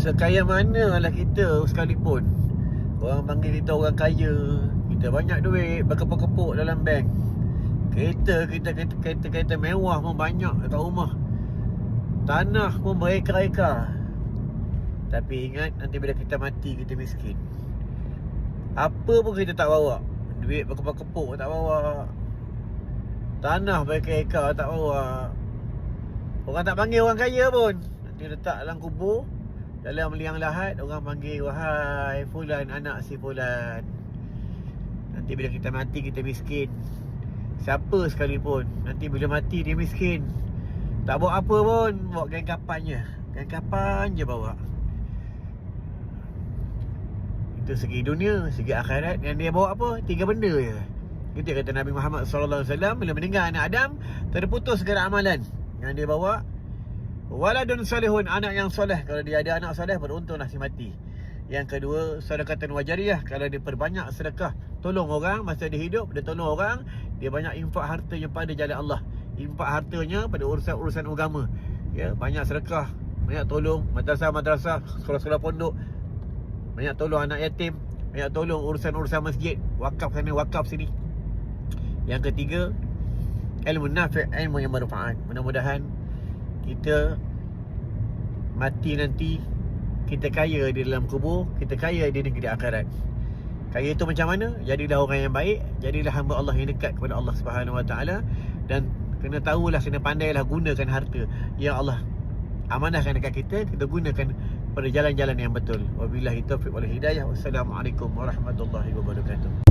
sekaya manalah kita sekalipun, orang panggil kita orang kaya, kita banyak duit berkepuk-kepuk dalam bank, kereta mewah pun banyak dekat rumah, tanah pun berekar-ekar. Tapi ingat, nanti bila kita mati, kita miskin. Apa pun kita tak bawa. Duit berkepuk-kepuk tak bawa, tanah berekar-ekar tak bawa. Orang tak panggil orang kaya pun. Nanti letak dalam kubur, dalam liang lahat, orang panggil, wahai fulan anak si fulan. Nanti bila kita mati, kita miskin. Siapa sekalipun, nanti bila mati dia miskin. Tak bawa apa pun, bawa kain kapan je. Kain kapan je bawa. Itu segi dunia. Segi akhirat, yang dia bawa apa? 3 benda je. Itu kata Nabi Muhammad SAW, bila meninggal anak Adam, terputus segala amalan. Yang dia bawa, waladun salihun, anak yang soleh. Kalau dia ada anak soleh, beruntunglah si mati. Yang kedua, sedekatan wajariyah. Kalau dia perbanyak sedekah, tolong orang masa dia hidup, dia tolong orang, dia banyak infak hartanya pada jalan Allah, infak hartanya pada urusan-urusan agama. Ya, banyak sedekah, banyak tolong madrasah-madrasah, sekolah-sekolah pondok, banyak tolong anak yatim, banyak tolong urusan-urusan masjid, wakaf sana, wakaf sini. Yang ketiga, ilmu nafi', ilmu yang bermanfaat. Mudah-mudahan kita mati nanti, kita kaya di dalam kubur, kita kaya di negeri akhirat. Kaya itu macam mana? Jadilah orang yang baik, jadilah hamba Allah yang dekat kepada Allah Subhanahu Wa Taala, dan kena tahulah, kena pandailah gunakan harta yang Allah amanahkan dekat kita, kita gunakan pada jalan-jalan yang betul. Wabillahi taufiq wal hidayah. Wassalamualaikum warahmatullahi wabarakatuh.